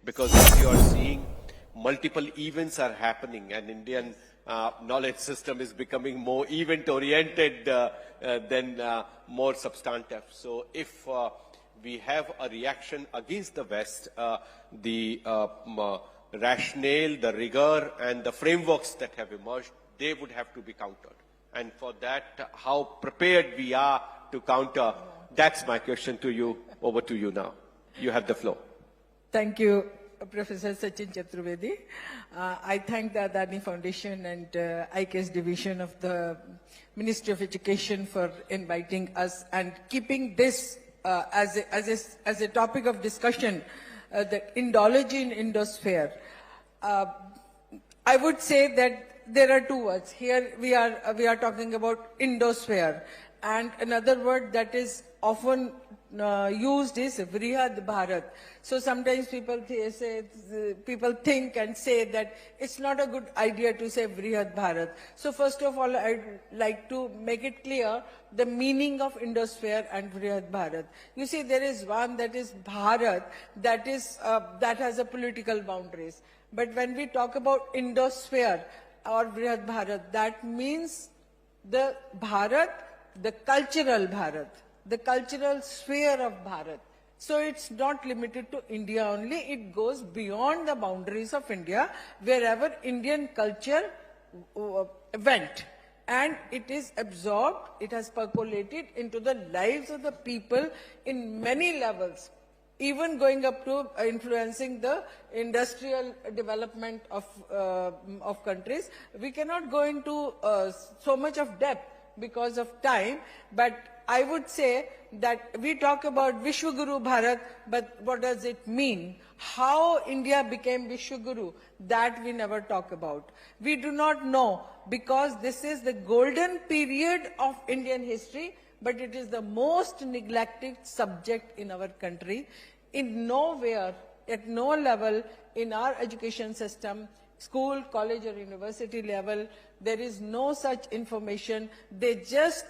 because as you are seeing, multiple events are happening, and Indian knowledge system is becoming more event-oriented than more substantive. So if we have a reaction against the West, the rationale, the rigor, and the frameworks that have emerged, they would have to be countered. And for that, how prepared we are to counter, that's my question to you. Over to you now. You have the floor. Thank you, Professor Sachin Chaturvedi. I thank the Adani Foundation and IKS division of the Ministry of Education for inviting us and keeping this as a topic of discussion, the Indology in Indosphere. I would say that there are two words. Here we are talking about Indosphere, and another word that is often used is Vrihad Bharat. So sometimes people think and say that it's not a good idea to say Vrihad Bharat. So first of all, I'd like to make it clear the meaning of Indosphere and Vrihad Bharat. You see, there is one that is Bharat, that has a political boundaries. But when we talk about Indosphere or Vrihad Bharat, that means the Bharat, the cultural Bharat, the cultural sphere of Bharat. So it's not limited to India only, it goes beyond the boundaries of India, wherever Indian culture went. And it is absorbed, it has percolated into the lives of the people in many levels, even going up to influencing the industrial development of countries. We cannot go into so much of depth because of time, but I would say that we talk about Vishwaguru Bharat, but what does it mean? How India became Vishwaguru, that we never talk about. We do not know, because this is the golden period of Indian history, but it is the most neglected subject in our country. In nowhere, at no level in our education system, school, college or university level, there is no such information. They just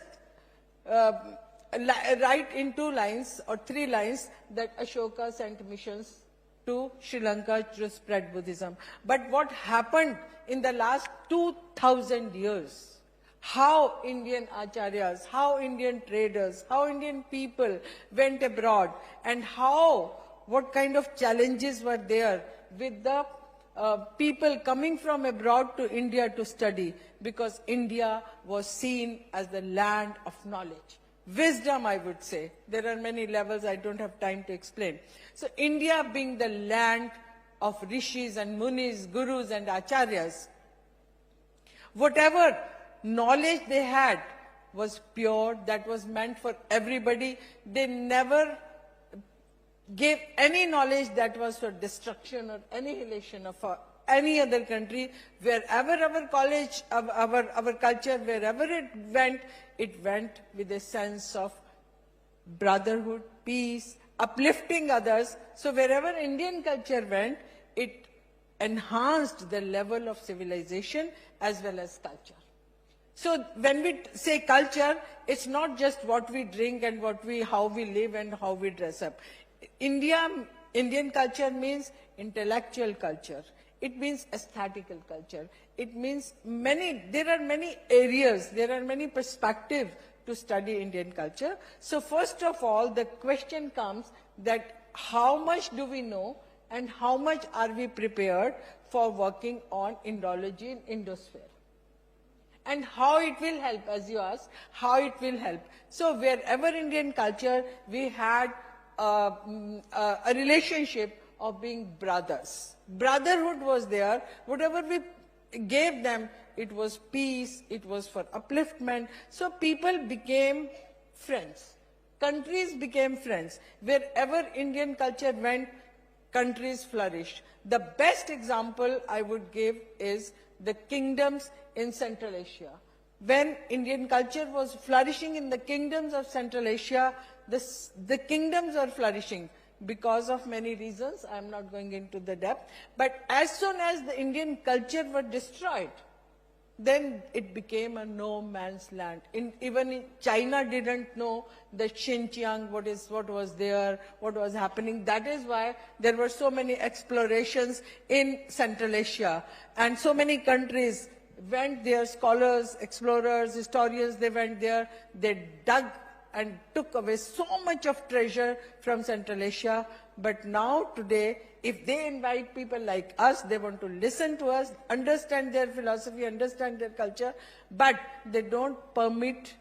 write in 2 lines or 3 lines that Ashoka sent missions to Sri Lanka to spread Buddhism. But what happened in the last 2000 years? How Indian acharyas, how Indian traders, how Indian people went abroad, and what kind of challenges were there with the people coming from abroad to India to study, because India was seen as the land of knowledge. Wisdom, I would say. There are many levels, I don't have time to explain. So India being the land of rishis and munis, gurus and acharyas, whatever knowledge they had was pure, that was meant for everybody. They never gave any knowledge that was for destruction or annihilation of any other country. Wherever our college, our culture, wherever it went with a sense of brotherhood, peace, uplifting others. So wherever Indian culture went, it enhanced the level of civilization as well as culture. So when we say culture, it's not just what we drink and how we live and how we dress up. Indian culture means intellectual culture. It means aesthetical culture. It means there are many areas, there are many perspectives to study Indian culture. So first of all, the question comes that how much do we know and how much are we prepared for working on Indology in Indosphere? And how it will help, as you asked, how it will help. So wherever Indian culture, we had a relationship of being brothers. Brotherhood was there. Whatever we gave them, it was peace, it was for upliftment. So people became friends. Countries became friends. Wherever Indian culture went, countries flourished. The best example I would give is the kingdoms in Central Asia. When Indian culture was flourishing in the kingdoms of Central Asia, the kingdoms are flourishing because of many reasons. I am not going into the depth. But as soon as the Indian culture was destroyed, then it became a no man's land. Even China didn't know that Xinjiang, what was there, what was happening. That is why there were so many explorations in Central Asia, and so many countries went there, scholars, explorers, historians, they went there, they dug and took away so much of treasure from Central Asia. But now, today, if they invite people like us, they want to listen to us, understand their philosophy, understand their culture, but they don't permit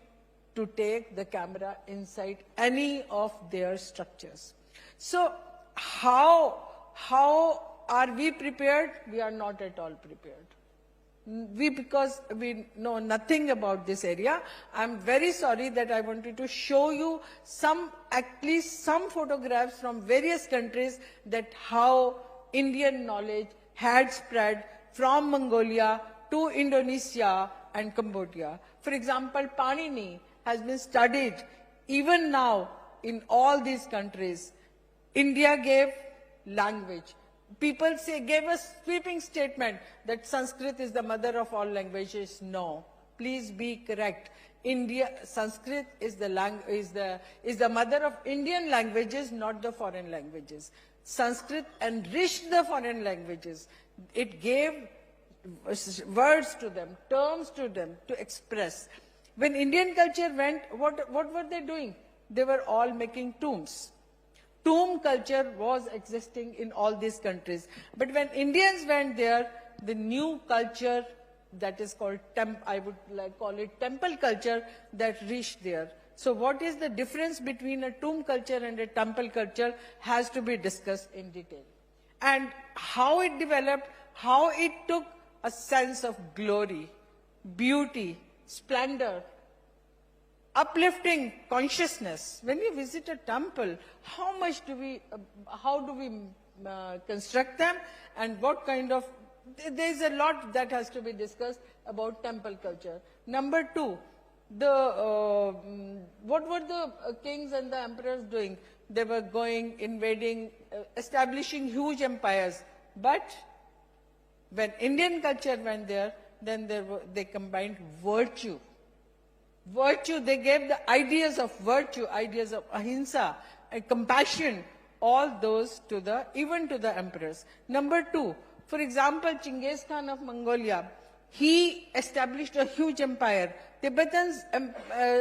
to take the camera inside any of their structures. So how are we prepared? We are not at all prepared. Because we know nothing about this area. I'm very sorry that I wanted to show you at least some photographs from various countries that how Indian knowledge had spread from Mongolia to Indonesia and Cambodia. For example, Panini has been studied even now in all these countries. India gave language. People gave a sweeping statement that Sanskrit is the mother of all languages. No, please be correct. Sanskrit is the mother of Indian languages, not the foreign languages. Sanskrit enriched the foreign languages. It gave words to them, terms to them to express. When Indian culture went, what were they doing? They were all making tombs. Tomb culture was existing in all these countries. But when Indians went there, the new culture that is called, I would call it temple culture, that reached there. So what is the difference between a tomb culture and a temple culture has to be discussed in detail. And how it developed, how it took a sense of glory, beauty, splendor, uplifting consciousness. When you visit a temple, how do we construct them, and what kind of, there's a lot that has to be discussed about temple culture. Number two, what were the kings and the emperors doing? They were going, invading, establishing huge empires. But when Indian culture went there, then they combined virtue. Virtue, they gave the ideas of virtue, ideas of ahimsa and compassion, all those even to the emperors. Number two, for example, Genghis Khan of Mongolia, he established a huge empire. Tibetans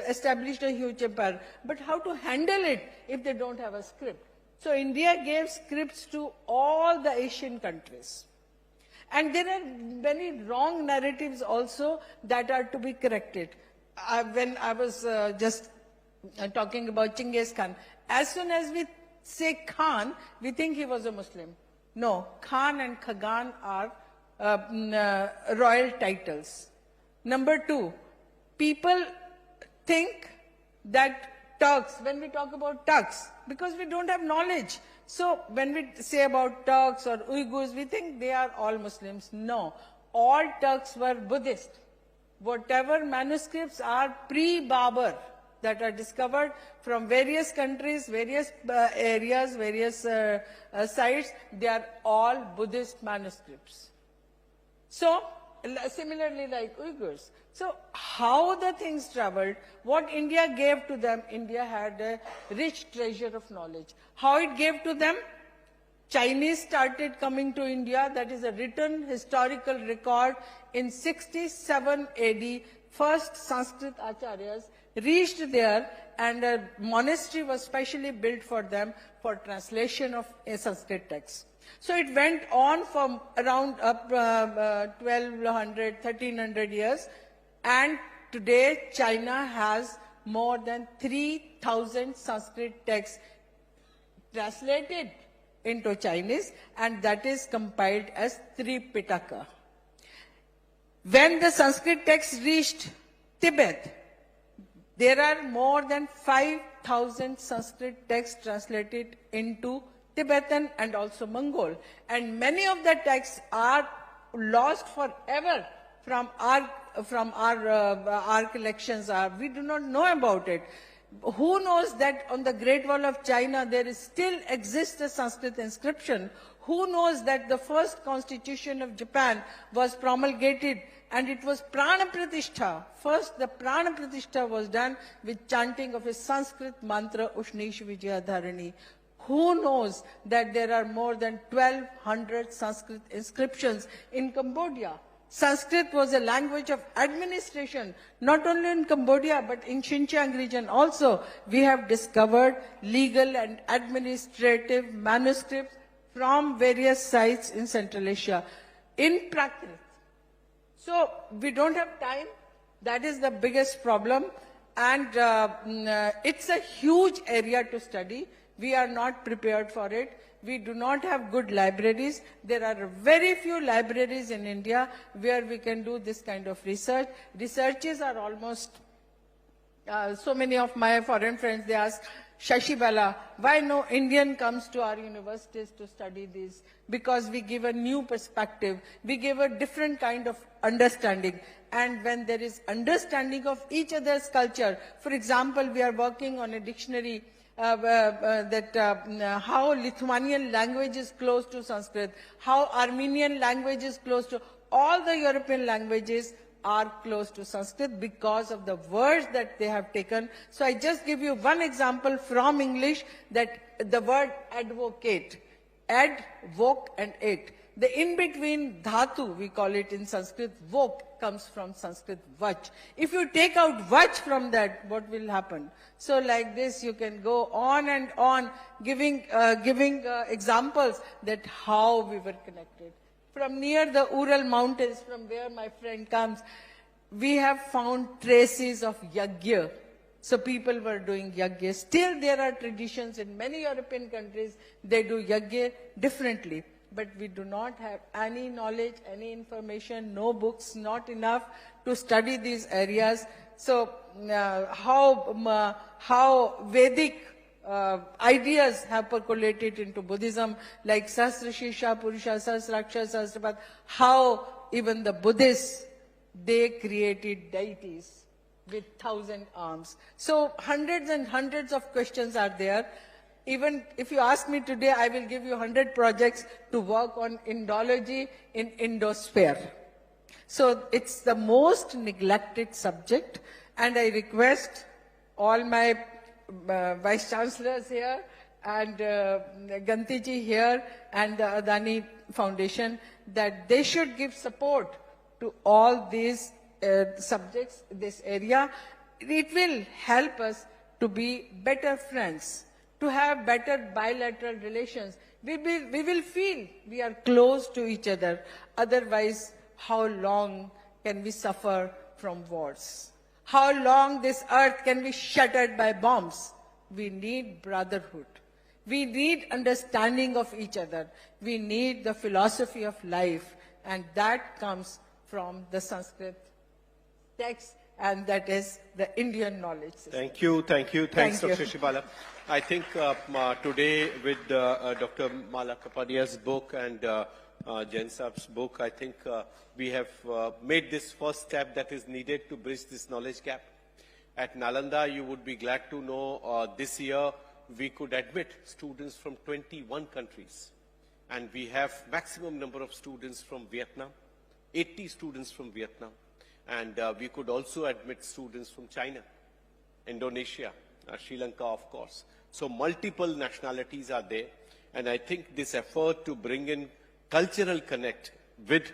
established a huge empire. But how to handle it if they don't have a script? So India gave scripts to all the Asian countries. And there are many wrong narratives also that are to be corrected. When I was just talking about Genghis Khan, as soon as we say Khan, we think he was a Muslim. No, Khan and Khagan are royal titles. Number two, people think that Turks, when we talk about Turks, because we don't have knowledge. So when we say about Turks or Uyghurs, we think they are all Muslims. No, all Turks were Buddhist. Whatever manuscripts are pre-Babur that are discovered from various countries, various areas, various sites, they are all Buddhist manuscripts. So, similarly like Uyghurs. So, how the things traveled, what India gave to them, India had a rich treasure of knowledge. How it gave to them? Chinese started coming to India, that is a written historical record. In 67 AD, first Sanskrit acharyas reached there, and a monastery was specially built for them for translation of a Sanskrit text. So it went on from around 1200, 1300 years, and today China has more than 3,000 Sanskrit texts translated into Chinese, and that is compiled as Tripitaka. When the Sanskrit text reached Tibet, there are more than 5,000 Sanskrit texts translated into Tibetan and also Mongol. And many of the texts are lost forever from our collections. We do not know about it. Who knows that on the Great Wall of China there still exists a Sanskrit inscription? Who knows that the first constitution of Japan was promulgated and it was Prana Pratishtha. First, the Prana Pratishtha was done with chanting of a Sanskrit mantra, Ushnish Vijayadharani. Who knows that there are more than 1,200 Sanskrit inscriptions in Cambodia? Sanskrit was a language of administration, not only in Cambodia, but in Xinjiang region also. We have discovered legal and administrative manuscripts from various sites in Central Asia in Prakrit. So we don't have time. That is the biggest problem. And it's a huge area to study. We are not prepared for it. We do not have good libraries. There are very few libraries in India where we can do this kind of research. Researches are almost, so many of my foreign friends, they ask, Shashi Bala, why no Indian comes to our universities to study this? Because we give a new perspective. We give a different kind of understanding. And when there is understanding of each other's culture, for example, we are working on a dictionary how Lithuanian language is close to Sanskrit, how Armenian language is close to, all the European languages are close to Sanskrit because of the words that they have taken. So I just give you one example from English, that the word advocate, ad, voc and ate. The in-between dhatu, we call it in Sanskrit, voc, comes from Sanskrit vach. If you take out vach from that, what will happen? So like this, you can go on and on, giving examples that how we were connected. From near the Ural mountains, from where my friend comes, we have found traces of yagya. So people were doing yagya. Still there are traditions in many European countries, they do yagya differently. But we do not have any knowledge, any information, no books, not enough to study these areas. So how Vedic ideas have percolated into Buddhism, like Sahasra Shisha, Purusha, Sahasraksha, Sahasrapad, how even the Buddhists, they created deities with 1,000 arms. So hundreds and hundreds of questions are there. Even if you ask me today, I will give you 100 projects to work on Indology in Indosphere. So it's the most neglected subject, and I request all my vice chancellors here and Gantiji here and the Adani Foundation that they should give support to all these subjects, this area. It will help us to be better friends, to have better bilateral relations. We will feel we are close to each other. Otherwise, how long can we suffer from wars? How long this earth can be shattered by bombs? We need brotherhood. We need understanding of each other. We need the philosophy of life, and that comes from the Sanskrit text, and that is the Indian knowledge system. Thank you. Thanks, Thank you. Dr. Shibala. I think today with Dr. Mala Kapadia's book and Jain Saab's book, I think we have made this first step that is needed to bridge this knowledge gap. At Nalanda, you would be glad to know this year we could admit students from 21 countries. And we have maximum number of students from Vietnam, 80 students from Vietnam. And we could also admit students from China, Indonesia, Sri Lanka, of course. So multiple nationalities are there. And I think this effort to bring in cultural connect with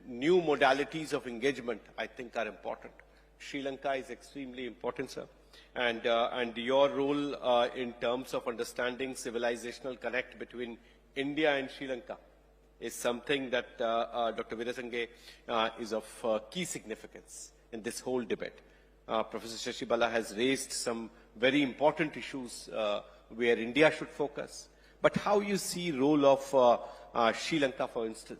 new modalities of engagement, I think are important. Sri Lanka is extremely important, sir. And your role in terms of understanding civilizational connect between India and Sri Lanka is something that Dr. Veerasange is of key significance in this whole debate. Professor Shashi Bala has raised some very important issues where India should focus. But how you see role of Sri Lanka, for instance?